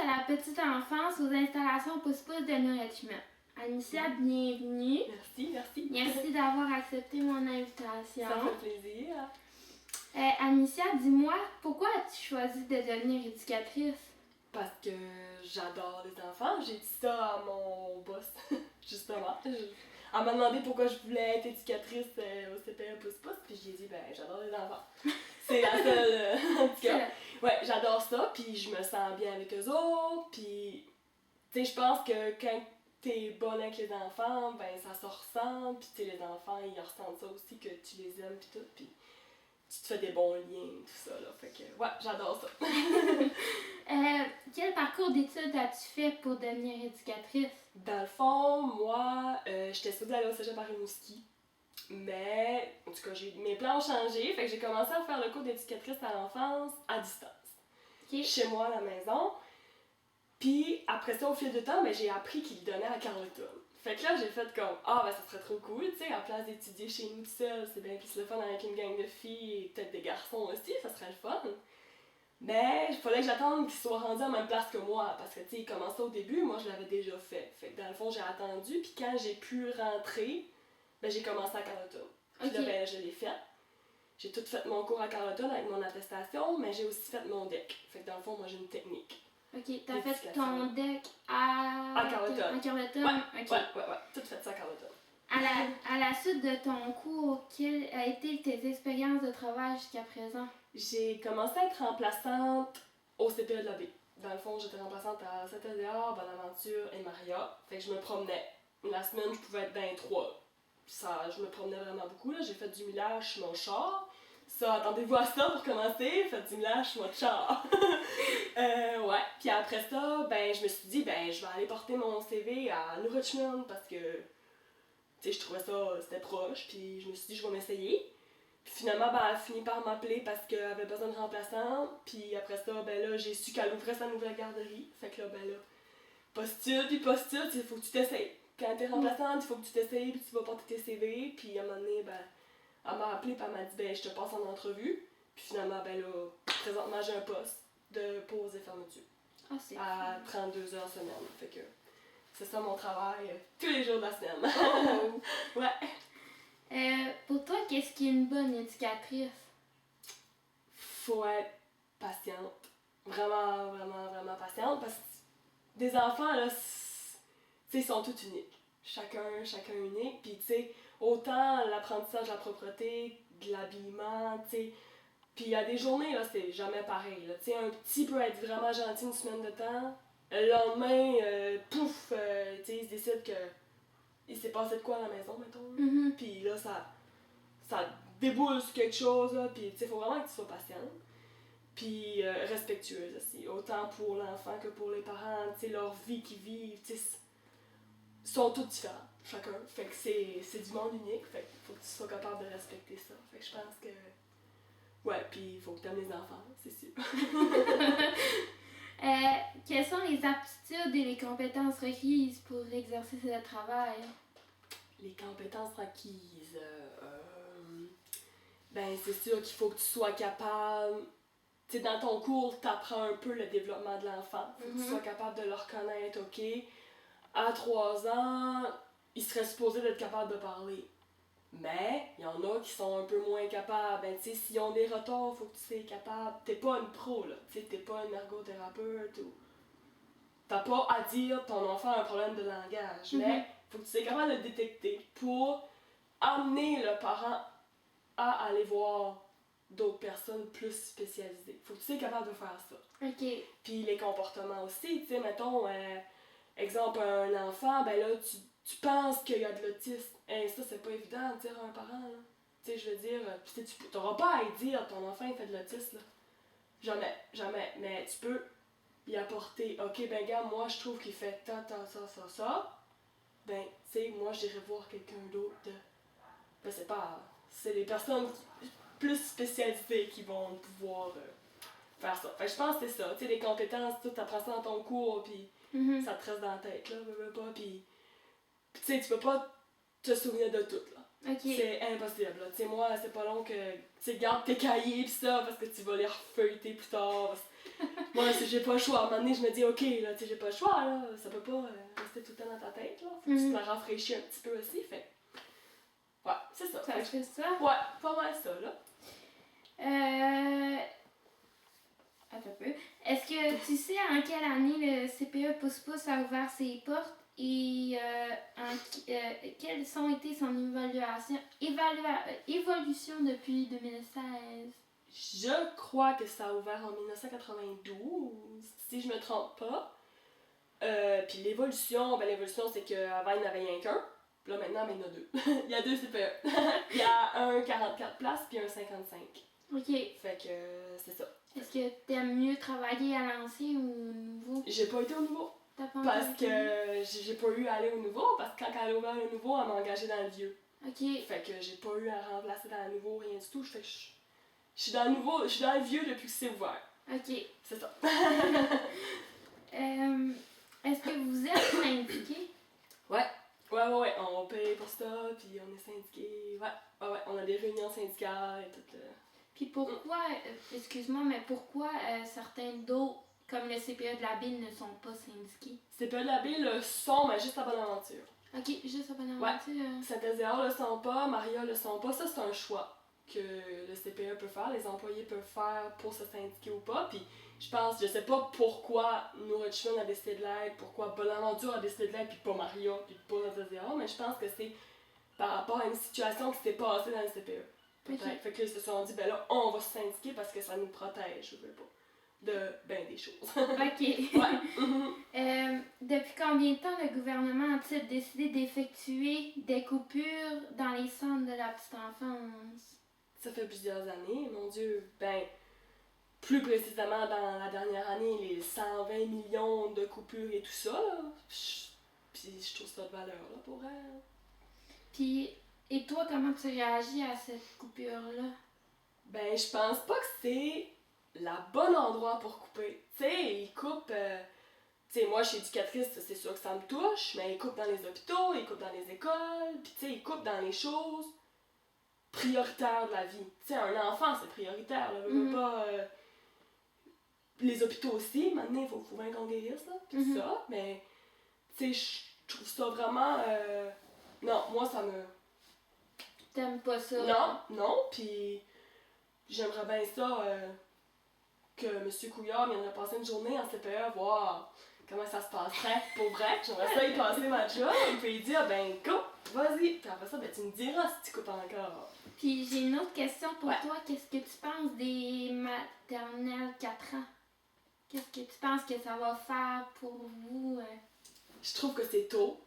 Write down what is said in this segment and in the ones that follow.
la petite enfance aux installations pouce-pouce de New Richmond. Amicia, bienvenue. Merci. Merci d'avoir accepté mon invitation. Ça fait plaisir. Amicia, dis-moi, pourquoi as-tu choisi de devenir éducatrice? Parce que j'adore les enfants. J'ai dit ça à mon boss, justement. Elle m'a demandé pourquoi je voulais être éducatrice au CPE pouce-pouce, puis j'ai dit, j'adore les enfants. C'est la seule, en tout cas. Ouais, j'adore ça, puis je me sens bien avec eux autres, puis tu sais, je pense que quand t'es bonne avec les enfants, ça se ressent, puis tu sais, les enfants, ils ressentent ça aussi, que tu les aimes, puis tout, puis tu te fais des bons liens, tout ça, là. Fait que, ouais, j'adore ça. Quel parcours d'études as-tu fait pour devenir éducatrice? Dans le fond, moi, j'étais supposée aller au cégep à Rimouski, mais, en tout cas, mes plans ont changé, fait que j'ai commencé à faire le cours d'éducatrice à l'enfance à distance. Okay. Chez moi, à la maison. Puis après ça, au fil du temps, j'ai appris qu'il le donnait à Carleton. Fait que là, j'ai fait comme, ça serait trop cool, tu sais, à place d'étudier chez nous tout seul, c'est bien plus le fun avec une gang de filles et peut-être des garçons aussi, ça serait le fun. Mais il fallait que j'attende qu'ils soient rendus à la même place que moi, parce que tu sais, ils commençaient au début, moi je l'avais déjà fait. Fait que dans le fond, j'ai attendu, puis quand j'ai pu rentrer, j'ai commencé à Carleton. Puis là, je l'ai fait. J'ai tout fait mon cours à Carleton avec mon attestation, mais j'ai aussi fait mon DEC. Fait que dans le fond, moi j'ai une technique. Ok, t'as fait ton DEC à Carleton. À Carleton? Ouais, tout fait ça à Carleton. À la suite de ton cours, quelles ont été tes expériences de travail jusqu'à présent? J'ai commencé à être remplaçante au CPE de la baie. Dans le fond, j'étais remplaçante à Saint-Éliard, Bonaventure et Maria. Fait que je me promenais. La semaine, je pouvais être dans les trois. Je me promenais vraiment beaucoup. Là. J'ai fait du millage sur mon char. Ça, attendez-vous à ça pour commencer. Faites du millage sur votre char. Ouais. Puis après ça, je me suis dit, je vais aller porter mon CV à New Richmond parce que, tu sais, je trouvais ça, c'était proche. Puis je me suis dit, je vais m'essayer. Puis finalement, elle a fini par m'appeler parce qu'elle avait besoin de remplaçant. Puis après ça, là, j'ai su qu'elle ouvrait sa nouvelle garderie. Fait que là, postule, il faut que tu t'essayes. Quand t'es remplaçante, il faut que tu t'essayes, puis tu vas porter tes CV. Puis à un moment donné, elle m'a appelé, puis elle m'a dit, je te passe en entrevue. Puis finalement, là, présentement, j'ai un poste de pause et fermeture. À 32 heures semaine. Fait que c'est ça mon travail tous les jours de la semaine. Oh. Ouais. Pour toi, qu'est-ce qui est une bonne éducatrice? Faut être patiente. Vraiment, vraiment, vraiment patiente. Parce que des enfants, là, ils sont tous uniques. Chacun unique. Puis, tu sais, autant l'apprentissage de la propreté, de l'habillement, tu sais. Puis, il y a des journées, là, c'est jamais pareil. Tu sais, un petit peut être vraiment gentil une semaine de temps. Le lendemain, pouf, tu sais, il se décide que il s'est passé de quoi à la maison, mettons. Mm-hmm. Puis là, ça déboule sur quelque chose, là. Puis, tu sais, faut vraiment que tu sois patiente. Puis respectueuse aussi. Autant pour l'enfant que pour les parents, tu sais, leur vie qu'ils vivent, tu sais, sont toutes différentes, chacun. Fait que c'est du monde unique, fait qu'il faut que tu sois capable de respecter ça. Fait que je pense que... Ouais, puis il faut que tu aimes les enfants, c'est sûr. Quelles sont les aptitudes et les compétences requises pour exercer ce travail? Les compétences requises... c'est sûr qu'il faut que tu sois capable... Tu sais, dans ton cours, tu apprends un peu le développement de l'enfant. Faut que tu sois capable de le reconnaître, OK? À 3 ans, il serait supposé d'être capable de parler. Mais, il y en a qui sont un peu moins capables. Tu sais, s'ils ont des retards, faut que tu sois capable. T'es pas une pro, là. Tu sais, t'es pas une ergothérapeute ou... T'as pas à dire ton enfant a un problème de langage. Mais, faut que tu sois capable de le détecter pour amener le parent à aller voir d'autres personnes plus spécialisées. Faut que tu sois capable de faire ça. OK. Puis les comportements aussi, tu sais, mettons, exemple, un enfant, là, tu penses qu'il y a de l'autisme. Ça, c'est pas évident de dire à un parent, là. Tu sais, je veux dire, tu t'auras pas à y dire, ton enfant, il fait de l'autisme, là. Jamais. Mais tu peux y apporter, OK, gars, moi, je trouve qu'il fait ça. Tu sais, moi, j'irai voir quelqu'un d'autre de... c'est les personnes plus spécialisées qui vont pouvoir faire ça. Fait que je pense que c'est ça, tu sais, les compétences, tu apprends ça dans ton cours, puis ça te reste dans la tête, là, puis tu sais, tu peux pas te souvenir de tout, là. Okay. C'est impossible, là. Tu sais, moi, c'est pas long que tu gardes tes cahiers pis ça, parce que tu vas les refeuilleter plus tard. Moi, si j'ai pas le choix, à un moment donné, je me dis, ok, là, tu sais, j'ai pas le choix, là, ça peut pas rester tout le temps dans ta tête, là. Faut que tu te la rafraîchis un petit peu aussi, fait. Ouais, c'est ça. Ça fait ça? Ouais, pas mal ça, là. Attends un peu. Est-ce que tu sais en quelle année le CPE Pousse-Pousse a ouvert ses portes et quelles ont été son évolution depuis 2016? Je crois que ça a ouvert en 1992, si je me trompe pas. Puis l'évolution, c'est qu'avant, il n'y en avait rien qu'un. Puis là, maintenant, il y en a deux. Il y a deux CPE. Il y a un 44 places puis un 55. Ok. Fait que c'est ça. Est-ce que t'aimes mieux travailler à l'ancien ou au nouveau? J'ai pas été au nouveau. Parce que j'ai pas eu à aller au nouveau, parce que quand elle a ouvert le nouveau, elle m'a engagée dans le vieux. Ok. Fait que j'ai pas eu à remplacer dans le nouveau, rien du tout. Fait que je suis dans le nouveau, je suis dans le vieux depuis que c'est ouvert. Ok. C'est ça. Est-ce que vous êtes syndiqué? Ouais, on paye pour ça, puis on est syndiqué. Ouais, on a des réunions syndicales et tout. Puis pourquoi, excuse-moi, mais pourquoi certains d'autres, comme le CPE de la ville, ne sont pas syndiqués? CPE de la ville le sont, mais juste à Bonaventure. Ok, juste à Bonaventure. Ouais. Saint-Ézéard le sont pas, Maria le sont pas. Ça, c'est un choix que le CPE peut faire, les employés peuvent faire pour se syndiquer ou pas. Puis je sais pas pourquoi New Richmond a décidé de l'être, pourquoi Bonaventure a décidé de l'être, puis pas Maria, puis pas Saint-Ézéard, mais je pense que c'est par rapport à une situation qui s'est passée dans le CPE. Peut-être. Okay. Fait que là, ils se sont dit, ben là, on va se syndiquer parce que ça nous protège, je veux pas, de des choses. Ok. Ouais. Depuis combien de temps le gouvernement a-t-il décidé d'effectuer des coupures dans les centres de la petite enfance? Ça fait plusieurs années, mon Dieu. Plus précisément dans la dernière année, les 120 millions de coupures et tout ça, là. Puis je trouve ça de valeur, là, pour elle. Puis, et toi, comment tu réagis à cette coupure-là? Je pense pas que c'est le bon endroit pour couper. Tu sais, ils coupent... tu sais, moi, je suis éducatrice, c'est sûr que ça me touche, mais ils coupent dans les hôpitaux, ils coupent dans les écoles, puis tu sais, ils coupent dans les choses prioritaires de la vie. Tu sais, un enfant, c'est prioritaire, là. Veut pas... les hôpitaux aussi, maintenant, il faut bien qu'on guérisse, là, pis ça, mais... Tu sais, je trouve ça vraiment... non, moi, ça me... T'aimes pas ça? Non, puis j'aimerais bien ça que M. Couillard viendrait passer une journée en CPE, voir comment ça se passerait pour vrai. J'aimerais ça y passer ma job, puis il dire, coupe, vas-y. Puis après ça, tu me diras si tu coupes encore. Puis j'ai une autre question pour toi. Qu'est-ce que tu penses des maternelles 4 ans? Qu'est-ce que tu penses que ça va faire pour vous? Je trouve que c'est tôt.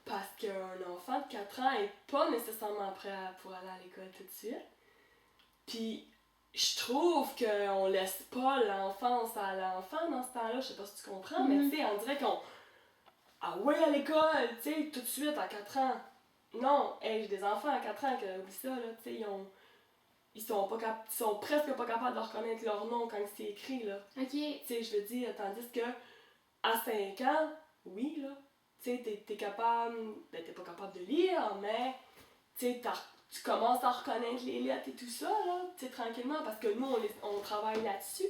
Parce qu'un enfant de 4 ans n'est pas nécessairement prêt pour aller à l'école tout de suite. Puis, je trouve qu'on laisse pas l'enfance à l'enfant dans ce temps-là. Je sais pas si tu comprends, mais tu sais, on dirait qu'on... Ah ouais, à l'école, tu sais, tout de suite à 4 ans. Non, j'ai des enfants à 4 ans que, oublie ça, là, tu sais, ils sont presque pas capables de reconnaître leur nom quand c'est écrit, là. Ok. Tu sais, je veux dire, tandis que à 5 ans, oui, là. Tu sais, t'es capable, t'es pas capable de lire, mais tu commences à reconnaître les lettres et tout ça, là, tu sais, tranquillement, parce que nous, on travaille là-dessus.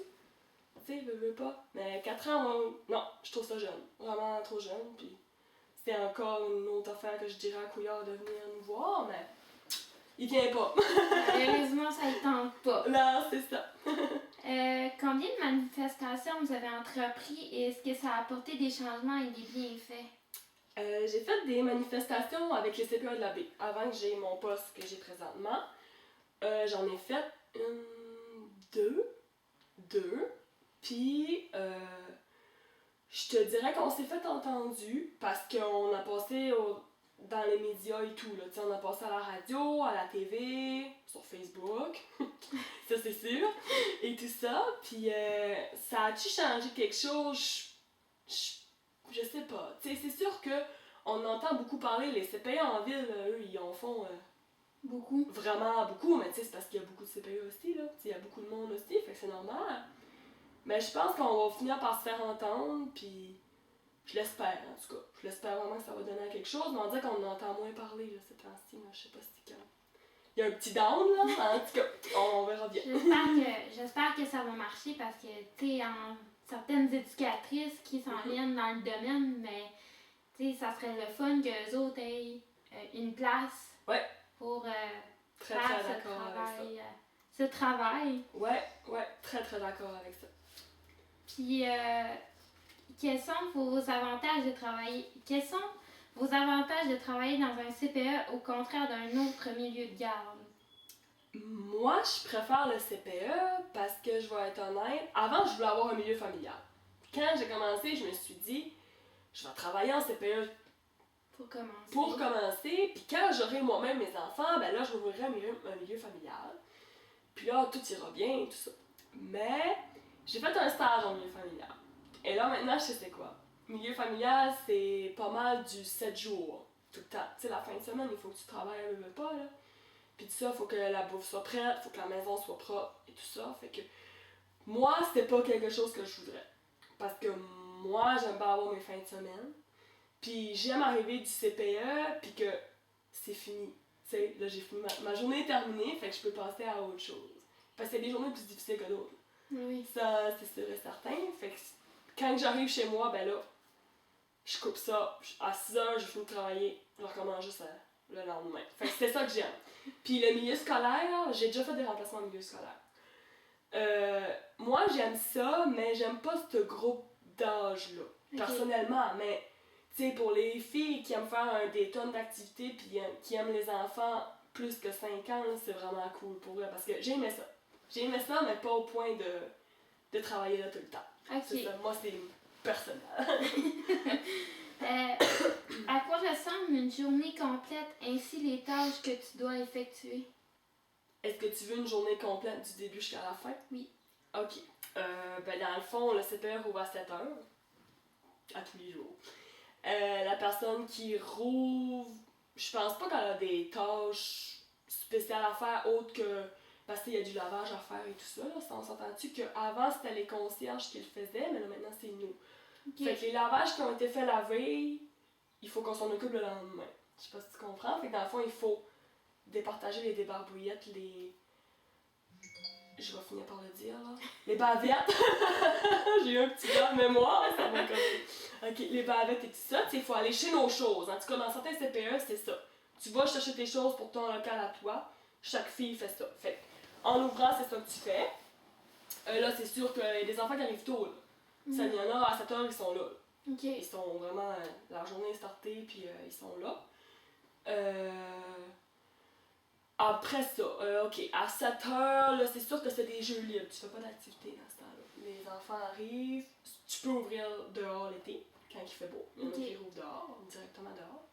Tu sais, veux pas. Mais 4 ans, moi, non, je trouve ça jeune. Vraiment trop jeune, puis c'était encore une autre affaire que je dirais à Couillard de venir nous voir, mais il vient pas. Heureusement, ça ne tente pas. Non, c'est ça. Combien de manifestations vous avez entrepris et est-ce que ça a apporté des changements et des bienfaits? J'ai fait des manifestations avec les CPE de la baie avant que j'ai mon poste que j'ai présentement. J'en ai fait deux. Puis, je te dirais qu'on s'est fait entendu parce qu'on a passé dans les médias et tout. Là. On a passé à la radio, à la TV, sur Facebook, ça c'est sûr, et tout ça. Puis, ça a-tu changé quelque chose? Je sais pas. T'sais, c'est sûr que on entend beaucoup parler, les CPE en ville, eux, ils en font beaucoup. Vraiment beaucoup, mais c'est parce qu'il y a beaucoup de CPE aussi, là. Il y a beaucoup de monde aussi, fait que c'est normal. Mais je pense qu'on va finir par se faire entendre, puis je l'espère, en tout cas. Je l'espère vraiment que ça va donner à quelque chose, mais on dirait qu'on en entend moins parler, là, ces temps-ci. Je sais pas si c'est quand. il y a un petit down, là. En tout cas, on verra bien. J'espère que ça va marcher parce que, tu sais, certaines éducatrices qui s'en viennent dans le domaine, mais, tu sais, ça serait le fun qu'eux autres aient une place pour très, faire très d'accord avec ça. Ce travail. Ouais, très, très d'accord avec ça. Puis, quels sont vos avantages de travailler? Quels sont vos avantages de travailler dans un CPE au contraire d'un autre milieu de garde? Moi, je préfère le CPE parce que je vais être honnête. Avant, je voulais avoir un milieu familial. Quand j'ai commencé, je me suis dit, je vais travailler en CPE pour commencer. Puis quand j'aurai moi-même mes enfants, ben là, je m'ouvrirai un milieu familial. Puis là, tout ira bien, tout ça. Mais j'ai fait un stage en milieu familial. Et là, maintenant, je sais c'est quoi. Milieu familial, c'est pas mal du 7 jours, tout le temps. Tu sais, la fin de semaine, il faut que tu travailles, même pas, là. Puis tout ça, il faut que la bouffe soit prête, il faut que la maison soit propre et tout ça. Fait que moi, c'était pas quelque chose que je voudrais. Parce que moi, j'aime pas avoir mes fins de semaine. Puis j'aime arriver du CPE, puis que c'est fini. Tu sais, là, j'ai fini, ma journée est terminée, fait que je peux passer à autre chose. Parce qu'il y a des journées plus difficiles que d'autres. Oui. Ça, c'est sûr et certain. Fait que quand j'arrive chez moi, ben là, je coupe ça. À 6h, je finis de travailler. Je recommence juste le lendemain. Fait que c'est ça que j'aime. Puis le milieu scolaire, j'ai déjà fait des remplacements au milieu scolaire. Moi, j'aime ça, mais j'aime pas ce groupe d'âge-là, personnellement. Mais, tu sais, pour les filles qui aiment faire des tonnes d'activités puis qui aiment les enfants plus que 5 ans, c'est vraiment cool pour eux. Parce que j'aimais ça. J'aimais ça, mais pas au point de travailler là tout le temps. C'est ça. Moi, c'est personnel. À quoi ressemble une journée complète ainsi les tâches que tu dois effectuer? Est-ce que tu veux une journée complète du début jusqu'à la fin? Oui. Ok. Ben dans le fond, le CPE rouvre à 7h, à tous les jours. La personne qui rouvre, je pense pas qu'elle a des tâches spéciales à faire autres que... Parce qu'il y a du lavage à faire et tout ça, là. On s'entend-tu qu'avant, c'était les concierges qui le faisaient, mais là, maintenant, c'est nous. Okay. Fait que les lavages qui ont été faits la veille, il faut qu'on s'en occupe le lendemain. Je sais pas si tu comprends. Fait que dans le fond, il faut départager les débarbouillettes, je vais finir par le dire, là. Les bavettes. J'ai eu un petit blanc de mémoire, ça va comme... Ok, les bavettes et tout ça, il faut aller chez nos choses. En tout cas, dans certains CPE, c'est ça. Tu vas chercher tes choses pour ton local à toi. Chaque fille fait ça. Fait en ouvrant, c'est ça que tu fais. Là, c'est sûr qu'il y a des enfants qui arrivent tôt, là. Ça, il y en a à 7h, ils sont là. Okay. Ils sont vraiment... leur journée est startée, puis ils sont là. Après ça, ok, à 7h, là, c'est sûr que c'est des jeux libres. Tu fais pas d'activité dans ce temps-là. Les enfants arrivent, tu peux ouvrir dehors l'été, quand il fait beau. Il y en a qui ouvrent dehors, directement dehors.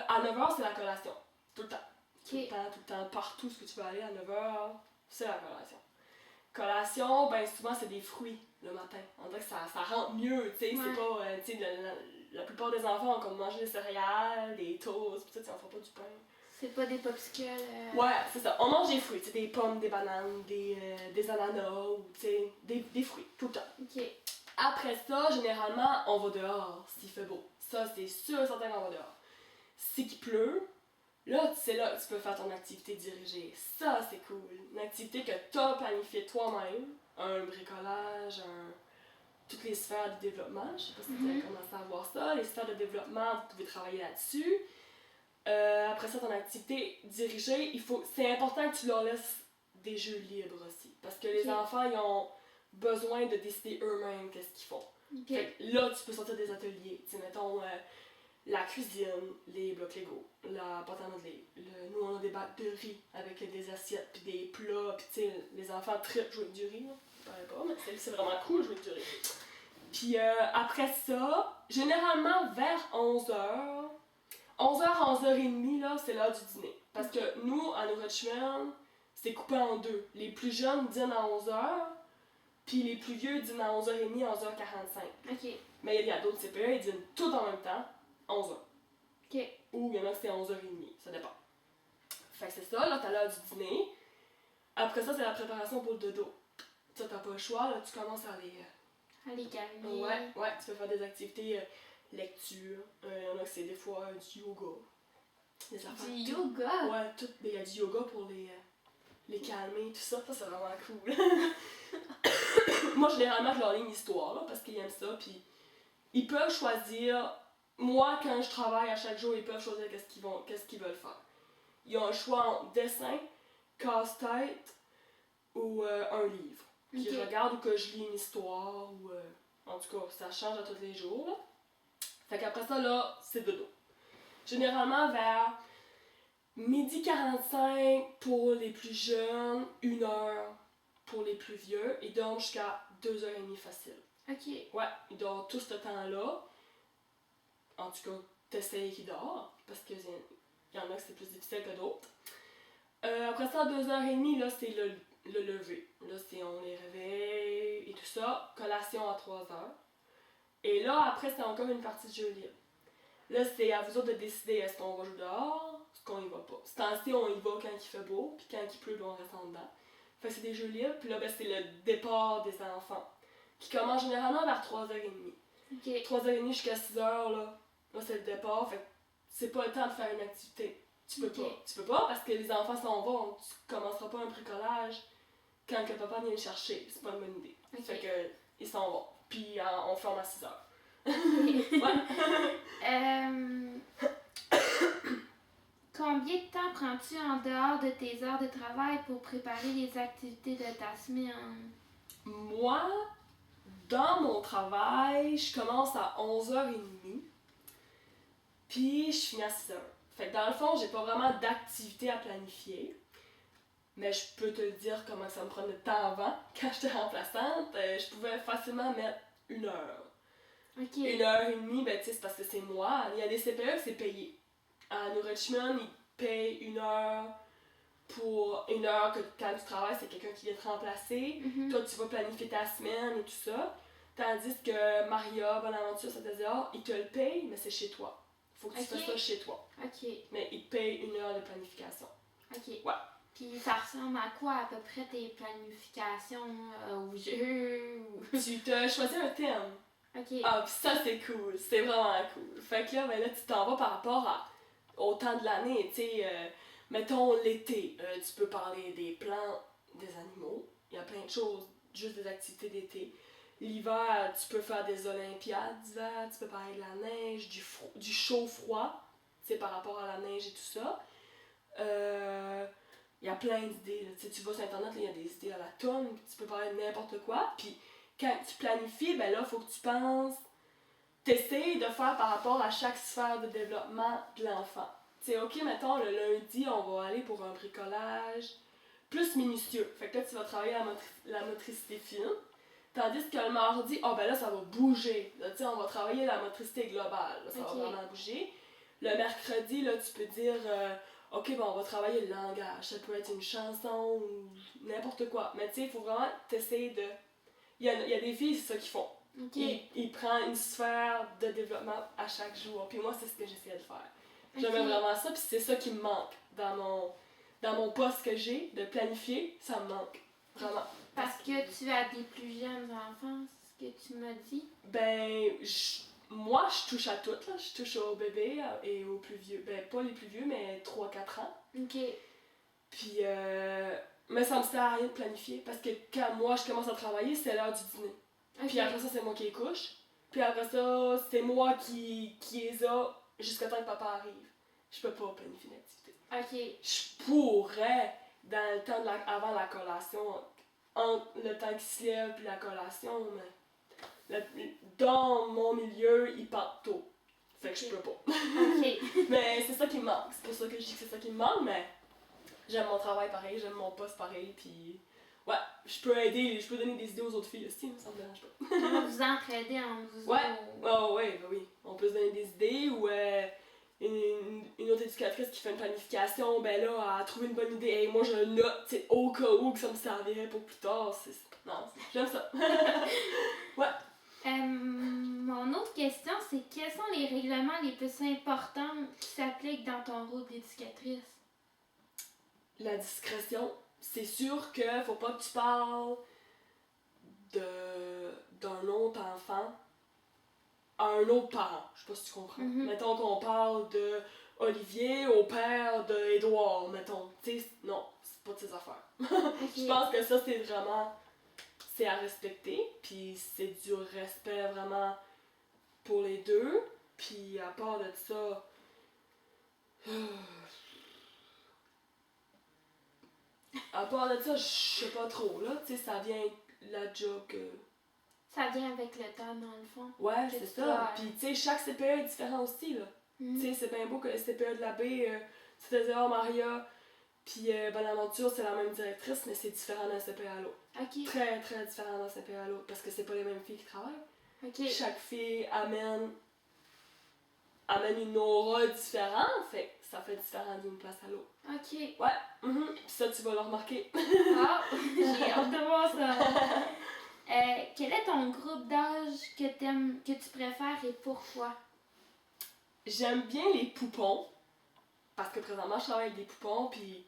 À 9h, c'est la collation. Tout le temps. Tout le temps, partout ce que tu veux aller à 9h, c'est la collation. Collation, ben souvent c'est des fruits le matin. On dirait que ça rentre mieux, tu sais, c'est pas, tu sais, la plupart des enfants ont comme mangé des céréales, des toasts, pis ça, on fait pas du pain. C'est pas des popsicles. Ouais, c'est ça. On mange des fruits, tu sais, des pommes, des bananes, des ananas, ou tu sais, des fruits, tout le temps. Ok. Après ça, généralement, on va dehors s'il fait beau. Ça, c'est sûr et certain qu'on va dehors. Si il pleut, là, c'est là que tu peux faire ton activité dirigée. Ça, c'est cool. Une activité que tu as planifiée toi-même. Un bricolage, toutes les sphères du développement. Je sais pas si tu as commencé à voir ça. Les sphères de développement, vous pouvez travailler là-dessus. Après ça, ton activité dirigée, c'est important que tu leur laisses des jeux libres aussi. Parce que les enfants, ils ont besoin de décider eux-mêmes qu'est-ce qu'ils font. Fait que là, tu peux sortir des ateliers. Tu sais, mettons, la cuisine, les blocs Lego, la pâte à modeler. Nous, on a des bacs de riz avec des assiettes, puis des plats, puis tu sais, les enfants trippent jouer avec du riz. Je ne pas, mais c'est vraiment cool jouer avec du riz. Puis après ça, généralement vers 11h, 11h, 11h30, là, c'est l'heure du dîner. Parce que nous, à New Richmond, c'est coupé en deux. Les plus jeunes dînent à 11h, puis les plus vieux dînent à 11h30, 11h45. Ok. Mais il y a d'autres CPE, ils dînent tout en même temps, 11h. Ok. Ou il y en a que c'est 11h30, ça dépend. Fait que c'est ça, là, t'as l'heure du dîner. Après ça, c'est la préparation pour le dodo. Ça, t'as pas le choix, là, tu commences à les calmer. Ouais, tu peux faire des activités lecture. Il y en a que c'est des fois du yoga. des affaires. Du yoga? Ouais, tout. Il y a du yoga pour les calmer, tout ça. Ça, c'est vraiment cool. Moi, généralement, je leur lis une histoire, là, parce qu'ils aiment ça, puis ils peuvent choisir. Moi, quand je travaille à chaque jour, ils peuvent choisir qu'est-ce qu'ils veulent faire. Ils ont un choix entre dessin, casse-tête ou un livre. Puis Ok. je regarde ou que je lis une histoire, ou en tout cas, ça change à tous les jours. Là. Fait qu'après ça, là, c'est dodo. Généralement, vers 12h45 pour les plus jeunes, 1h pour les plus vieux, ils dorment jusqu'à 2h30 facile. Ok. Ouais, ils dorment tout ce temps-là. En tout cas, t'essayes qu'ils dorment, parce qu'il y en a que c'est plus difficile que d'autres. Après ça, 2h30, là, c'est le lever. Là, c'est on les réveille et tout ça. Collation à 3h. Et là, après, c'est encore une partie de jeu libre. Là, c'est à vous autres de décider est-ce qu'on va jouer dehors, est-ce qu'on y va pas. Ce temps-ci, on y va quand il fait beau, puis quand il pleut, ben, on reste en dedans. Fait que c'est des jeux libres, puis là, ben, c'est le départ des enfants, qui commence généralement vers 3h30. Ok. 3h30 jusqu'à 6h, là c'est le départ, fait que c'est pas le temps de faire une activité. Tu peux Ok. pas. Tu peux pas parce que les enfants s'en vont, tu commenceras pas un bricolage quand que papa vient le chercher. C'est pas une bonne idée. Ok. Fait que, ils s'en vont. Puis on ferme à 6h. Combien de temps prends-tu en dehors de tes heures de travail pour préparer les activités de ta semaine? Moi, dans mon travail, je commence à 11h30. Puis je finis à 6h. Fait que dans le fond, j'ai pas vraiment d'activité à planifier. Mais je peux te le dire comment ça me prenait de temps avant. Quand j'étais remplaçante, je pouvais facilement mettre 1h. Ok. 1h30, ben tu sais, c'est parce que c'est moi. Il y a des CPE que c'est payé. À New Richmond, ils payent 1h pour 1h que quand tu travailles, c'est quelqu'un qui vient te remplacer. Mhm. Toi, tu vas planifier ta semaine et tout ça. Tandis que Maria, Bonaventure, ça te dit, ils te le payent, mais c'est chez toi. Faut que tu Ok. fasses ça chez toi. Ok. Mais ils te payent 1h de planification. Ok. Ouais. Puis ça ressemble à quoi à peu près tes planifications au jeu? Tu te choisis un thème. Ok. Ah, pis ça, c'est cool. C'est vraiment cool. Fait que là, ben là, tu t'en vas par rapport au temps de l'année. Tu sais, mettons l'été. Tu peux parler des plantes, des animaux. Il y a plein de choses, juste des activités d'été. L'hiver, tu peux faire des olympiades d'hiver. Tu peux parler de la neige, du chaud-froid. Tu sais, par rapport à la neige et tout ça. Il y a plein d'idées. Là. Tu vas sur Internet, il y a des idées à la tonne. Tu peux parler de n'importe quoi. Puis quand tu planifies, ben là, il faut que tu penses, t'essayes de faire par rapport à chaque sphère de développement de l'enfant. Tu sais, ok, mettons, le lundi, on va aller pour un bricolage plus minutieux. Fait que là, tu vas travailler la motricité fine. Tandis que le mardi, ben là, ça va bouger. Là, tu sais, on va travailler la motricité globale. Là, ça va vraiment bouger. Le mercredi, là, tu peux dire, ok, on va travailler le langage. Ça peut être une chanson ou n'importe quoi. Mais tu sais, il faut vraiment t'essayer de... Il y a des filles, c'est ça qu'ils font. Ok. Ils prennent une sphère de développement à chaque jour. Puis moi, c'est ce que j'essayais de faire. Ok. J'aimais vraiment ça, puis c'est ça qui me manque dans mon poste que j'ai, de planifier, ça me manque. Vraiment. Parce que tu as des plus jeunes enfants, c'est ce que tu m'as dit? Ben, moi, je touche à tout, là. Je touche aux bébés et aux plus vieux. Ben, pas les plus vieux, mais 3-4 ans. Ok. Puis, mais ça me sert à rien de planifier, parce que quand moi, je commence à travailler, c'est l'heure du dîner. Ok. Puis après ça, c'est moi qui les couche. Puis après ça, c'est moi qui les a jusqu'à temps que papa arrive. Je peux pas planifier une activité. Ok. Je pourrais, dans le temps avant la collation, entre le temps qu'il se lève et la collation, mais dans mon milieu, ils partent tôt. Fait que je peux pas. Ok. Mais c'est ça qui me manque. C'est pour ça que je dis que c'est ça qui me manque, mais j'aime mon travail pareil, j'aime mon poste pareil, puis ouais, je peux aider, je peux donner des idées aux autres filles aussi, ça me dérange pas. On va vous entraider en vous. Ouais, ouais, oui. On peut se donner des idées ou une autre éducatrice qui fait une planification, ben là, à trouver une bonne idée. Hey, moi, je le note, tu sais, au cas où que ça me servirait pour plus tard. J'aime ça. Ouais. Mon autre question, c'est quels sont les règlements les plus importants qui s'appliquent dans ton rôle d'éducatrice? La discrétion. C'est sûr que faut pas que tu parles d'un autre enfant à un autre parent. Je sais pas si tu comprends. Mhm. Mettons qu'on parle de Olivier au père d'Édouard, mettons. Tu sais, non, c'est pas de ses affaires. Je pense que ça, c'est vraiment... C'est à respecter, puis c'est du respect vraiment pour les deux. Puis à part de ça... À part de ça, je sais pas trop, là. Tu sais, ça vient la job que... Ça vient avec le temps, dans le fond. Ouais, que c'est tu ça. dois- Puis tu sais, chaque CPE est différent aussi, là. Mhm. Tu sais, c'est bien beau que le CPE de l'abbé, c'est-à-dire Maria, puis Bonaventure, c'est la même directrice, mais c'est différent d'un CPE à l'autre. Ok. Très, très différent d'un CPE à l'autre, parce que c'est pas les mêmes filles qui travaillent. Ok. Chaque fille amène une aura différente, fait que ça fait différent d'une place à l'autre. Ok. Ouais, Puis ça, tu vas le remarquer. Ah, j'ai hâte de voir ça. Quel est ton groupe d'âge que tu préfères et pourquoi? J'aime bien les poupons, parce que présentement, je travaille avec des poupons, puis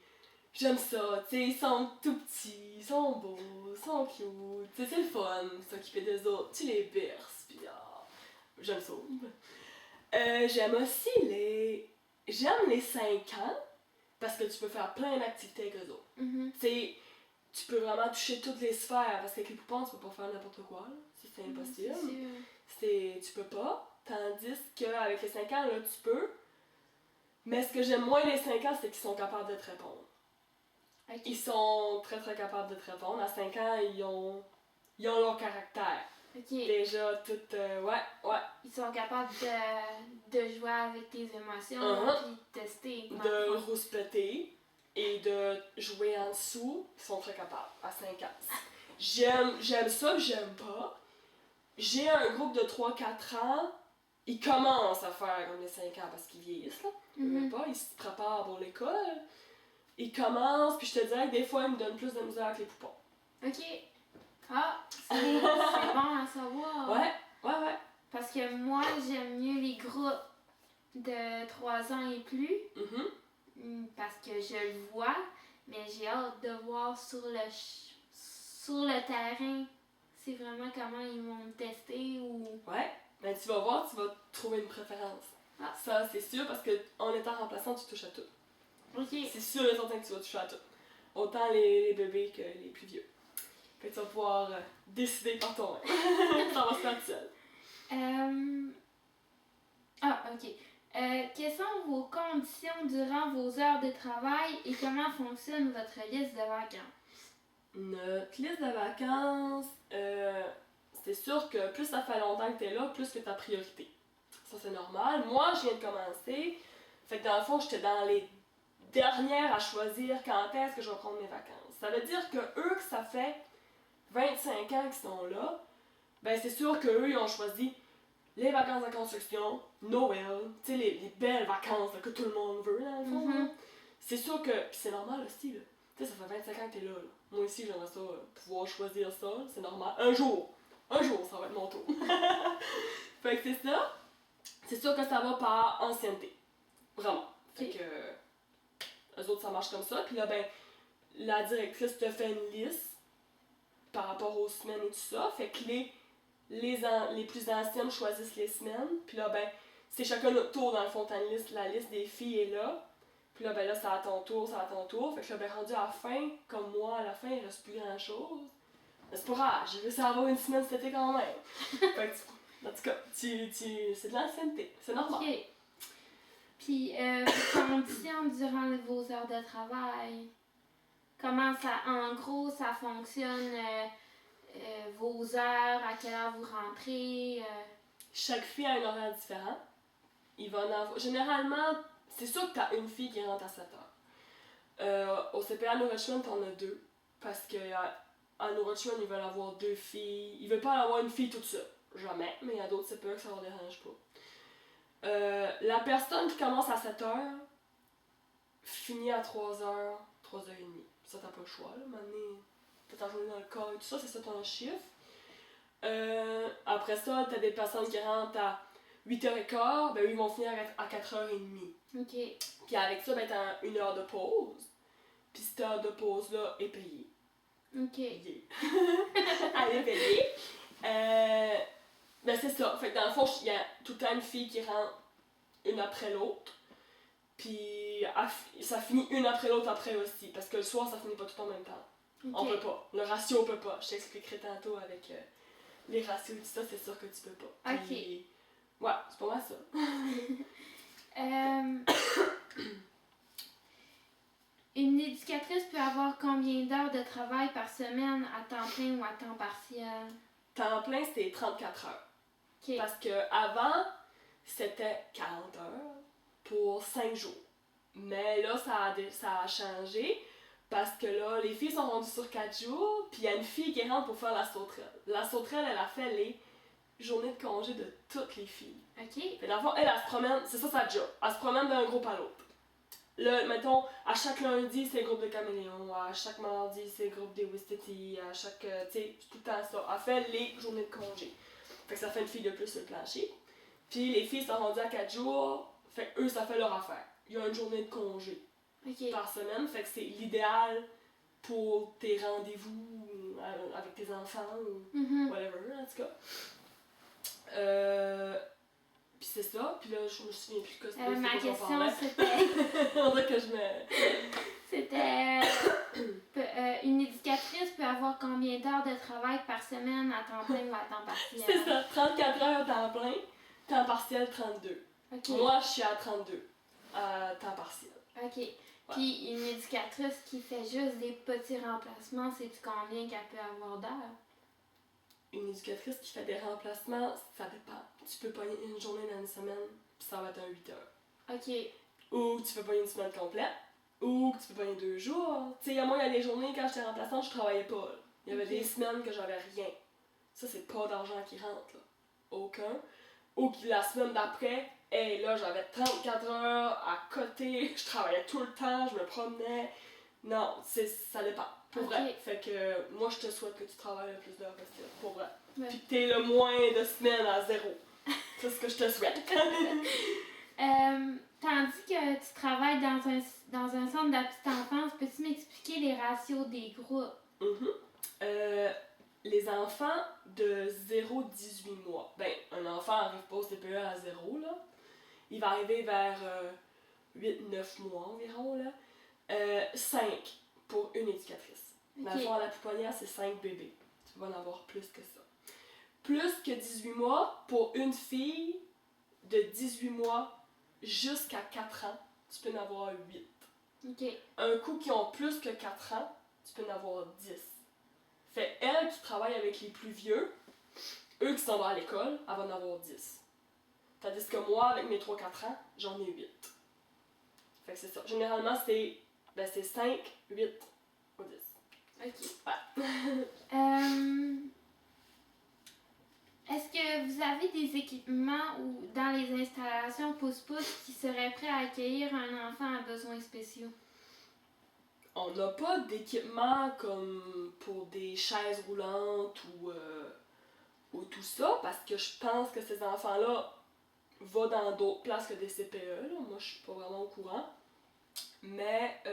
j'aime ça, tu sais, ils sont tout petits, ils sont beaux, ils sont cute, tu sais, c'est le fun, s'occuper des autres, tu les berces, puis j'aime ça. J'aime aussi J'aime les 5 ans, parce que tu peux faire plein d'activités avec eux autres. Mhm. Tu sais, tu peux vraiment toucher toutes les sphères, parce qu'avec les poupons, tu peux pas faire n'importe quoi, là. Ça, c'est impossible. C'est sûr. Tu peux pas, tandis qu'avec les 5 ans, là, tu peux. Mais ce que j'aime moins des 5 ans, c'est qu'ils sont capables de te répondre. Ok. Ils sont très très capables de te répondre. À 5 ans, ils ont leur caractère. Ok. Déjà, tout. Ouais. Ils sont capables de jouer avec tes émotions Uh-huh. puis tester. dans De le fond. rouspéter et de jouer en dessous, ils sont très capables à 5 ans. J'aime ça, j'aime pas. J'ai un groupe de 3-4 ans. Ils commencent à faire comme les 5 ans parce qu'ils vieillissent, là. Mhm. Pas, ils se préparent pour l'école. Ils commencent, puis je te dirais que des fois, ils me donnent plus de misère que les poupons. Ok. Ah, c'est bon à savoir. Ouais. Parce que moi, j'aime mieux les groupes de 3 ans et plus. Parce que je le vois, mais j'ai hâte de voir sur le terrain. C'est vraiment comment ils vont me tester ou... Ouais. Ben, tu vas voir, tu vas trouver une préférence. Ah. Ça, c'est sûr, parce que en étant remplaçant, tu touches à tout. Ok. C'est sûr et certain que tu vas toucher à tout. Autant les bébés que les plus vieux. Fait que tu vas pouvoir décider par toi-même. Ça va se faire tout seul. Ah, ok. Quelles sont vos conditions durant vos heures de travail et comment fonctionne votre liste de vacances? Notre liste de vacances, c'est sûr que plus ça fait longtemps que t'es là, plus que t'as priorité. Ça, c'est normal. Moi, je viens de commencer. Fait que dans le fond, j'étais dans les dernières à choisir quand est-ce que je vais prendre mes vacances. Ça veut dire que eux, que ça fait 25 ans qu'ils sont là, ben c'est sûr qu'eux, ils ont choisi les vacances de construction, Noël, tu sais, les belles vacances là, que tout le monde veut, dans le fond. Mhm. Là. C'est sûr que, pis c'est normal aussi, là. Tu sais, ça fait 25 ans que t'es là, là. Moi aussi, j'aimerais ça, pouvoir choisir ça, c'est normal. Un jour, ça va être mon tour. Fait que c'est ça. C'est sûr que ça va par ancienneté. Vraiment. Fait que, eux autres, ça marche comme ça. Puis là, ben, la directrice te fait une liste par rapport aux semaines et tout ça. Fait que les plus anciennes choisissent les semaines. Puis là, ben, c'est chacun notre tour dans le fond. T'as une liste, la liste des filles est là. Puis là, ben là, c'est à ton tour. Fait que là, ben, rendu à la fin, comme moi, à la fin, il reste plus grand chose. Mais c'est pas grave, j'ai réussi à avoir une semaine cet été quand même. Fait que, en tout cas, c'est de l'ancienneté. C'est normal. Ok. Puis, vos conditions durant vos heures de travail, comment ça, en gros, ça fonctionne, vos heures, à quelle heure vous rentrez, Chaque fille a un horaire différent. Il va en avoir... Généralement, c'est sûr que t'as une fille qui rentre à 7 heures. Au CPA New Richmond, t'en as 2. Parce que à New Richmond, ils veulent avoir 2 filles. Ils veulent pas avoir une fille toute seule. Jamais. Mais il y a d'autres CPA que ça leur dérange pas. La personne qui commence à 7 heures finit à 3 heures, 3h30. Ça, t'as pas le choix. Là. Maintenant, t'as ta journée dans le corps et tout ça, c'est ça ton chiffre. Après ça, t'as des personnes qui rentrent à 8h15, ben eux, ils vont finir à 4h30. ok. Puis avec ça, ben t'as une heure de pause. Puis cette heure de pause-là est payée. Ok. Elle est payée. Ben c'est ça. Fait que dans le fond, il y a tout le temps une fille qui rentre une après l'autre. Puis ça finit une après l'autre après aussi, parce que le soir, ça finit pas tout en même temps. Ok. On peut pas. Le ratio, on peut pas. Je t'expliquerai tantôt avec les ratios et tout ça, c'est sûr que tu peux pas. Puis, ouais, c'est pas mal ça. Une éducatrice peut avoir combien d'heures de travail par semaine à temps plein ou à temps partiel? Temps plein, c'est 34 heures. Ok. Parce que avant, c'était 40 heures pour 5 jours. Mais là, ça a changé parce que là, les filles sont rendues sur 4 jours, puis il y a une fille qui rentre pour faire la sauterelle. La sauterelle, elle a fait les journées de congé de toutes les filles. Ok. Fait dans le fond, elle se promène, c'est ça sa job. Elle se promène d'un groupe à l'autre. Là, mettons, à chaque lundi, c'est le groupe de caméléons, à chaque mardi, c'est le groupe des Wistiti, à chaque. Tu sais, tout le temps ça. Elle fait les journées de congé. Fait que ça fait une fille de plus sur le plancher. Puis les filles sont rendues à 4 jours, fait que eux, ça fait leur affaire. Il y a une journée de congé Ok. par semaine, fait que c'est l'idéal pour tes rendez-vous avec tes enfants ou Mhm. whatever, en tout cas. Puis c'est ça, puis là, je me souviens plus de ce Ma qu'on question, parlait. c'était... On dirait que je me... C'était... une éducatrice peut avoir combien d'heures de travail par semaine à temps plein ou à temps partiel? C'est ça, 34 heures temps plein, temps partiel 32. Ok. Moi, je suis à 32, à temps partiel. Ok. Puis une éducatrice qui fait juste des petits remplacements, sais-tu combien qu'elle peut avoir d'heures? Une éducatrice qui fait des remplacements, ça dépend. Tu peux pogner une journée dans une semaine, puis ça va être un 8 heures. Ok. Ou tu peux pogner une semaine complète, ou tu peux pogner 2 jours. Tu sais, moi, il y a des journées, quand j'étais remplaçante, je travaillais pas. Là. Il y avait Ok. des semaines que j'avais rien. Ça, c'est pas d'argent qui rentre, là. Aucun. Ou que la semaine d'après, hey, là, j'avais 34 heures à côté, je travaillais tout le temps, je me promenais. Non, ça dépend. Pour Ok. vrai. Fait que moi, je te souhaite que tu travailles le plus d'heures possible. Pour vrai. Ouais. Puis que t'aies le moins de semaines à 0. C'est ce que je te souhaite. Tandis que tu travailles dans un centre de la petite enfance, peux-tu m'expliquer les ratios des groupes? Les enfants de 0-18 mois. Ben, un enfant arrive pas au CPE à 0, là. Il va arriver vers 8-9 mois environ, là. 5 pour une éducatrice. Dans le fond, à la pouponnière, c'est 5 bébés. Tu vas en avoir plus que ça. Plus que 18 mois, pour une fille de 18 mois jusqu'à 4 ans, tu peux en avoir 8. Ok. Un coup qui ont plus que 4 ans, tu peux en avoir 10. Fait elle qui travaille avec les plus vieux, eux qui sont à l'école, elle va en avoir 10. Tandis que moi, avec mes 3-4 ans, j'en ai 8. Fait que c'est ça. Généralement, c'est 5, 8 ou 10. Ok. Ouais. Est-ce que vous avez des équipements ou dans les installations pouce-pouce qui seraient prêts à accueillir un enfant à besoins spéciaux? On n'a pas d'équipement comme pour des chaises roulantes ou tout ça, parce que je pense que ces enfants-là vont dans d'autres places que des CPE. Là. Moi, je suis pas vraiment au courant. Mais, tu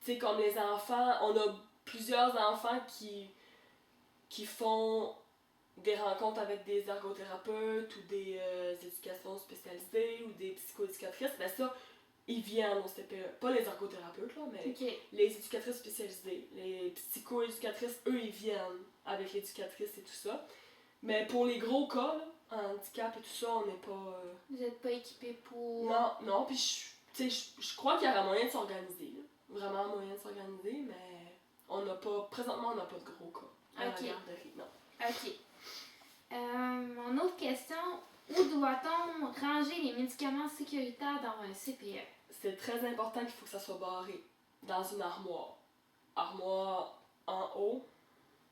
sais, comme les enfants, on a plusieurs enfants qui font des rencontres avec des ergothérapeutes ou des éducations spécialisées ou des psychoéducatrices. Ben ça, ils viennent au CPE. Pas les ergothérapeutes, là, mais Ok. les éducatrices spécialisées. Les psychoéducatrices, eux, ils viennent avec l'éducatrice et tout ça. Mais pour les gros cas, là, handicap et tout ça, on n'est pas... Vous n'êtes pas équipé pour... Non, puis je crois qu'il y aurait moyen de s'organiser. Là. Vraiment moyen de s'organiser, mais présentement, on n'a pas de gros cas à la garderie, non. Ok. Mon autre question, où doit-on ranger les médicaments sécuritaires dans un CPE? C'est très important qu'il faut que ça soit barré dans une armoire. Armoire en haut.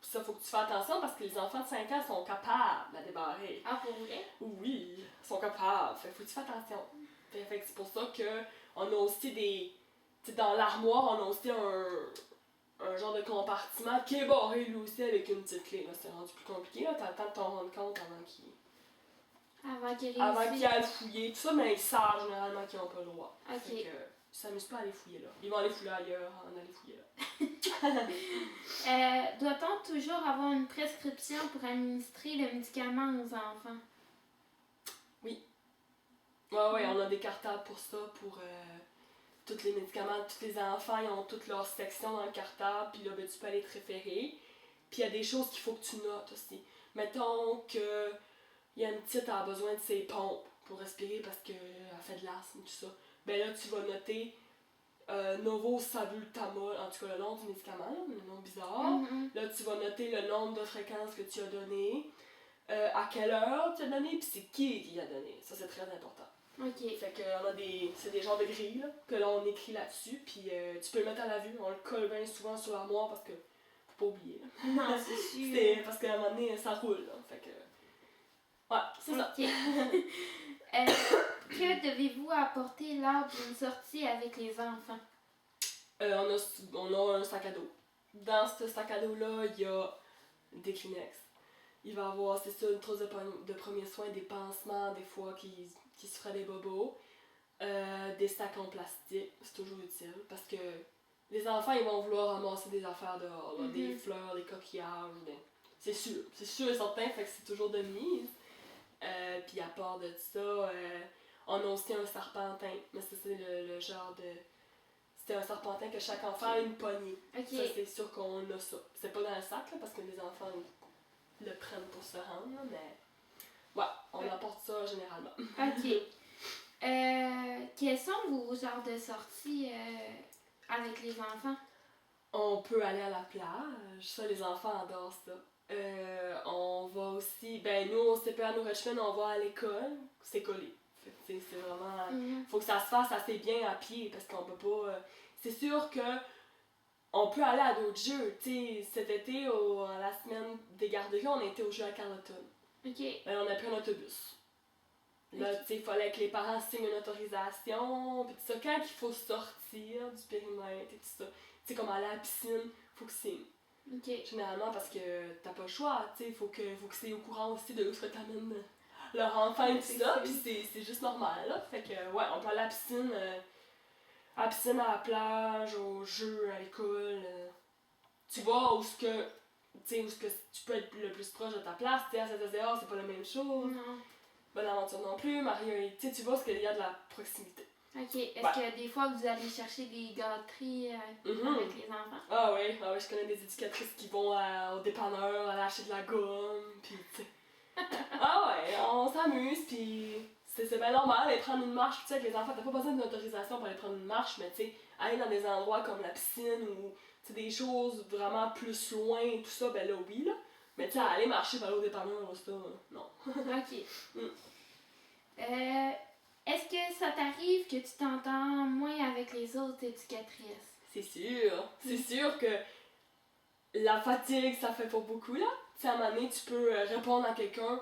Puis ça, faut que tu fasses attention parce que les enfants de 5 ans sont capables de la débarrer. Ah, pour vrai? Oui, ils sont capables. Faut que tu fasses attention. Fait que c'est pour ça qu'on a aussi des... T'sais, dans l'armoire, on a aussi un genre de compartiment qui est barré lui aussi avec une petite clé. Là, c'est rendu plus compliqué. Là, t'as le temps de t'en rendre compte Avant qu'ils aillent fouiller. Tout ça, mais ils savent généralement qu'ils n'ont pas le droit. Ok. Fait que, ils s'amusent pas à aller fouiller là. Ils vont aller fouiller ailleurs, en aller fouiller là. Doit-on toujours avoir une prescription pour administrer le médicament aux enfants? Ouais, on a des cartables pour ça, pour tous les médicaments. Tous les enfants, ils ont toutes leurs sections dans le cartable, puis là, ben, tu peux aller te référer. Puis il y a des choses qu'il faut que tu notes aussi. Mettons que il y a une petite, elle a besoin de ses pompes pour respirer parce qu'elle fait de l'asthme, tout ça. Ben là, tu vas noter Novo Salbutamol, en tout cas le nom du médicament, là, le nom bizarre. Là, tu vas noter le nombre de fréquences que tu as donné, à quelle heure tu as donné, puis c'est qui a donné. Ça, c'est très important. OK. Fait que c'est des genres de grilles là, que là, on écrit là-dessus, puis tu peux le mettre à la vue. On le colle bien souvent sur l'armoire parce que faut pas oublier. Là. Non, c'est sûr. C'est parce qu'à un moment donné, ça roule. Là, fait que... Ouais, c'est ça. OK. Que devez-vous apporter lors d'une sortie avec les enfants? On a un sac à dos. Dans ce sac à dos-là, il y a des Kleenex. Il va y avoir, c'est ça, une trousse de premiers soins, des pansements, des fois qui se feraient des bobos. Des sacs en plastique, c'est toujours utile parce que les enfants, ils vont vouloir ramasser des affaires dehors, là, des fleurs, des coquillages. C'est sûr et certain, fait que c'est toujours de mise. Puis à part de ça, on a aussi un serpentin, mais ça c'est le genre de... C'était un serpentin que chaque enfant a une poignée. OK. Ça c'est sûr qu'on a ça. C'est pas dans le sac là, parce que les enfants le prennent pour se rendre, là, mais... Ouais, on apporte ça généralement. OK. Quels sont vos genres de sorties avec les enfants? On peut aller à la plage, ça les enfants adorent ça. On va aussi, ben nous au CPA New Richmond, on va à l'école, c'est collé. Fait que, c'est vraiment, faut que ça se fasse assez bien à pied parce qu'on peut pas. C'est sûr que on peut aller à d'autres jeux. T'sais, cet été, à la semaine des garderies, on a été au jeu à Carleton. OK. Ben, on a pris un autobus. Là, tu sais, il fallait que les parents signent une autorisation, puis tout ça. Quand il faut sortir du périmètre et tout ça, tu sais, comme aller à la piscine, faut que c'est OK. généralement parce que t'as pas le choix, tu sais, faut que c'est au courant aussi de où se t'amène leur enfant et tout ça, puis c'est juste normal, là. Fait que, ouais, on peut aller à la piscine, à la plage, au jeu, à l'école. Tu vas où ce que, tu sais, où ce que tu peux être le plus proche de ta place, tu sais, à CSDA, c'est pas la même chose. Non. Bonne aventure non plus, Maria, tu sais, tu vois ce qu'il y a de la proximité. OK. Est-ce que des fois vous allez chercher des gâteries avec les enfants? Ah ouais, je connais des éducatrices qui vont au dépanneur, aller acheter de la gomme, pis tu sais. Ah ouais, on s'amuse, pis c'est bien normal, aller prendre une marche, tu sais, avec les enfants, t'as pas besoin d'une autorisation pour aller prendre une marche, mais tu sais, aller dans des endroits comme la piscine ou des choses vraiment plus loin et tout ça, ben là oui, là. Mais tu sais, aller marcher par là au dépanneur, ça, non. OK. Est-ce que ça t'arrive que tu t'entends moins avec les autres éducatrices? C'est sûr. C'est sûr que la fatigue, ça fait pas beaucoup, là. Tu sais, à un moment donné, tu peux répondre à quelqu'un,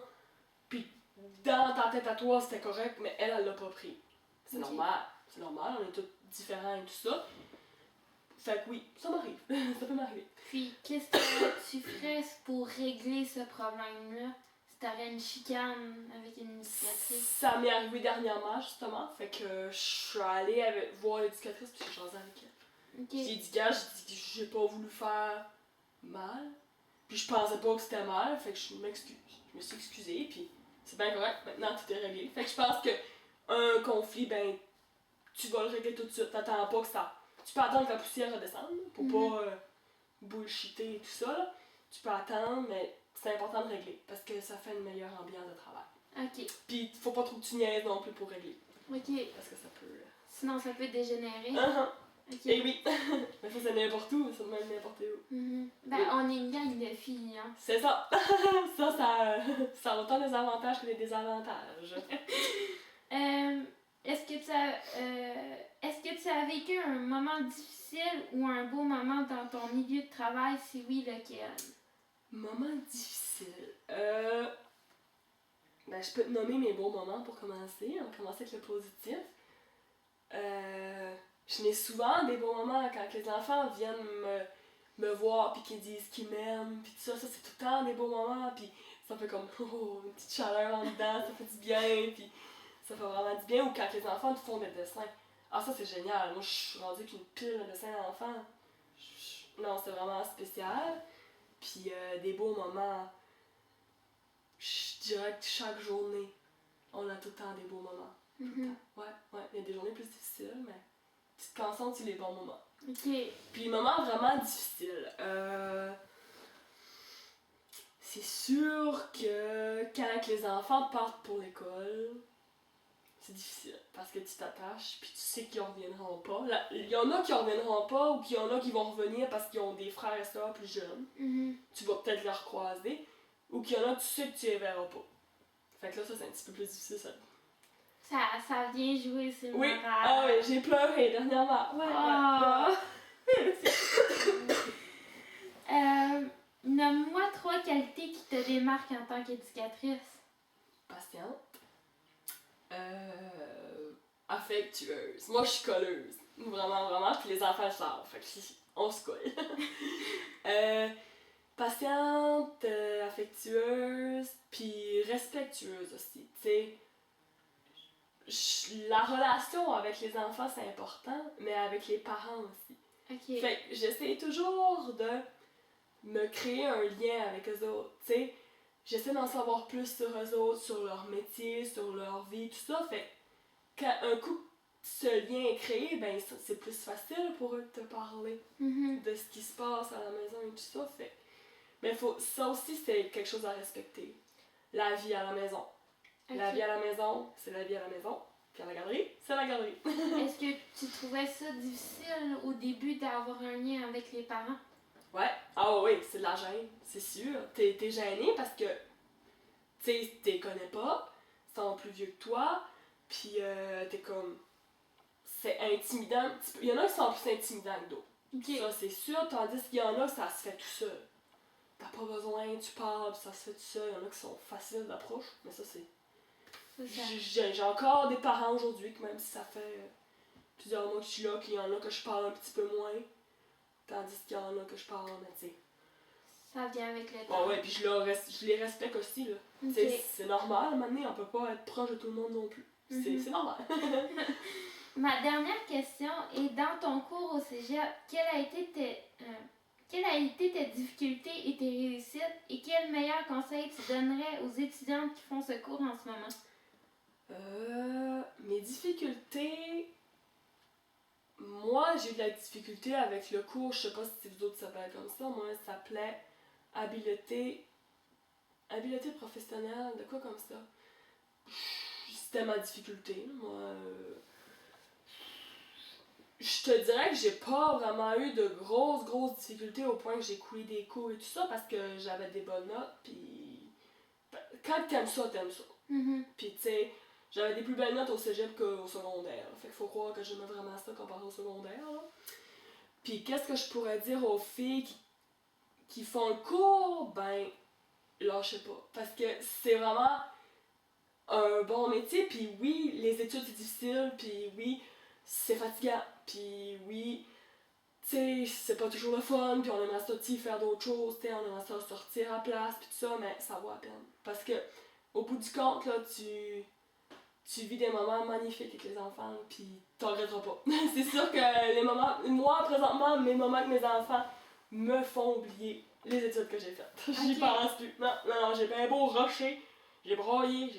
puis dans ta tête à toi, c'était correct, mais elle l'a pas pris. C'est normal. C'est normal, on est tous différents et tout ça. Fait que oui, ça m'arrive. Ça peut m'arriver. Puis, qu'est-ce que tu ferais pour régler ce problème-là? Si t'aurais une chicane avec une éducatrice? Ça m'est arrivé dernièrement, justement. Fait que je suis allée voir l'éducatrice, puis j'ai jasé avec elle. Okay. J'ai dit, gars, j'ai pas voulu faire mal. Puis je pensais pas que c'était mal, fait que je m'excuse. Je me suis excusée, puis c'est bien correct, maintenant tout est réglé. Fait que je pense que un conflit, ben, tu vas le régler tout de suite. T'attends pas que ça. Tu peux attendre que la poussière redescende, pour pas bullshiter et tout ça, là. Tu peux attendre, mais c'est important de régler, parce que ça fait une meilleure ambiance de travail. OK. Puis faut pas trop que tu niaises non plus pour régler. OK. Parce que ça peut. Sinon, ça peut dégénérer. OK. Et oui. Mais ça, c'est n'importe où, c'est même n'importe où. Ben, on est une gang de filles, hein. C'est ça. Ça a autant des avantages que des désavantages. Est-ce que tu as vécu un moment difficile ou un beau moment dans ton milieu de travail? Si oui, lequel? Moment difficile. Ben, je peux te nommer mes beaux moments pour commencer. On va commencer avec le positif. Je n'ai souvent des beaux moments quand les enfants viennent me voir puis qu'ils disent qu'ils m'aiment puis tout ça, c'est tout le temps des beaux moments puis ça fait comme une petite chaleur en dedans, ça fait du bien puis ça fait vraiment du bien. Ou quand les enfants te font des dessins, ah ça c'est génial, moi je suis rendue avec une pile de dessins d'enfants, non c'est vraiment spécial. Puis des beaux moments, je dirais que chaque journée on a tout le temps des beaux moments. Mhm. Ouais, il y a des journées plus difficiles, mais tu te concentres sur les bons moments. Ok. Puis les moments vraiment difficiles. C'est sûr que quand les enfants partent pour l'école, c'est difficile parce que tu t'attaches puis tu sais qu'ils reviendront pas. Il y en a qui reviendront pas ou qu'il y en a qui vont revenir parce qu'ils ont des frères et sœurs plus jeunes. Mhm. Tu vas peut-être les recroiser. Ou qu'il y en a que tu sais que tu les verras pas. Fait que là, ça, c'est un petit peu plus difficile, ça. Ça vient jouer sur le Oui, moral. ah oui, j'ai pleuré dernièrement. Ouais. Nomme-moi 3 qualités qui te démarquent en tant qu'éducatrice. Patiente. Affectueuse. Moi, je suis colleuse. Vraiment. Puis les enfants, je savent. Fait que on se colle. Patiente, affectueuse, puis respectueuse aussi. Tu sais, la relation avec les enfants, c'est important, mais avec les parents aussi. Ok. Fait que j'essaie toujours de me créer un lien avec eux autres, tu sais. J'essaie d'en savoir plus sur eux autres, sur leur métier, sur leur vie, tout ça. Fait que quand un coup ce lien est créé, ben c'est plus facile pour eux de te parler Mhm. de ce qui se passe à la maison et tout ça. Fait mais ça aussi, c'est quelque chose à respecter. La vie à la maison. Ok. La vie à la maison, c'est la vie à la maison. Puis à la galerie, c'est la galerie. Est-ce que tu trouvais ça difficile au début d'avoir un lien avec les parents? Ouais. Ah oui, c'est de la gêne, c'est sûr. T'es gêné parce que, tu sais, t'es connais pas, ils sont plus vieux que toi, puis t'es comme... C'est intimidant un petit peu. Il y en a qui sont plus intimidants que d'autres. Ok. Ça, c'est sûr, tandis qu'il y en a, ça se fait tout seul. T'as pas besoin, tu parles, puis ça se fait tout seul. Il y en a qui sont faciles d'approche, mais ça, c'est... J'ai encore des parents aujourd'hui, que même si ça fait plusieurs mois que je suis là, qu'il y en a que je parle un petit peu moins, tandis qu'il y en a que je parle, mais tu sais. Ça vient avec le temps. Bon, ouais, puis je les respecte aussi, là. Ok. C'est normal, maintenant, on peut pas être proche de tout le monde non plus. Mhm. C'est normal. Ma dernière question est, dans ton cours au cégep, quelles a été tes difficultés et tes réussites et quel meilleur conseil tu donnerais aux étudiantes qui font ce cours en ce moment? Mes difficultés... Moi, j'ai eu de la difficulté avec le cours, je sais pas si vous autres ça s'appelle comme ça, moi ça s'appelait habileté professionnelle, de quoi comme ça. C'était ma difficulté, moi. Je te dirais que j'ai pas vraiment eu de grosses difficultés au point que j'ai coulé des cours et tout ça parce que j'avais des bonnes notes, puis quand t'aimes ça, t'aimes ça. Mhm. Puis tu sais, j'avais des plus belles notes au cégep qu'au secondaire. Fait qu'il faut croire que j'aimais vraiment ça comparé au secondaire. Là. Puis qu'est-ce que je pourrais dire aux filles qui font le cours? Ben, lâchez pas. Parce que c'est vraiment un bon métier. Puis oui, les études c'est difficile. Puis oui, c'est fatigant. Puis oui, tu sais, c'est pas toujours le fun. Puis on aimerait ça faire d'autres choses. Tu sais, on aimerait ça sortir à place. Puis tout ça, mais ça vaut la peine. Parce que au bout du compte, là, tu vis des moments magnifiques avec les enfants, puis t'en regretteras pas. C'est sûr que les moments, moi présentement, mes moments avec mes enfants me font oublier les études que j'ai faites. J'y pense plus. Non, j'ai bien beau rusher, j'ai broyé,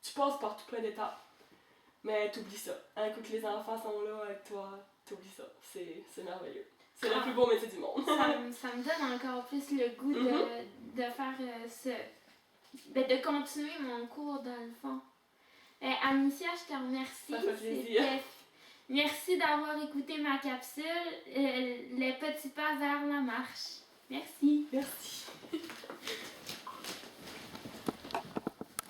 tu passes par tout plein d'étapes, mais t'oublies ça. Un coup que les enfants sont là avec toi, t'oublies ça. C'est merveilleux. C'est le plus beau métier du monde. ça me donne encore plus le goût de faire de continuer mon cours dans le fond. Amicia, je te remercie. Ça fait plaisir. Merci d'avoir écouté ma capsule, Les petits pas vers la marche. Merci. Merci.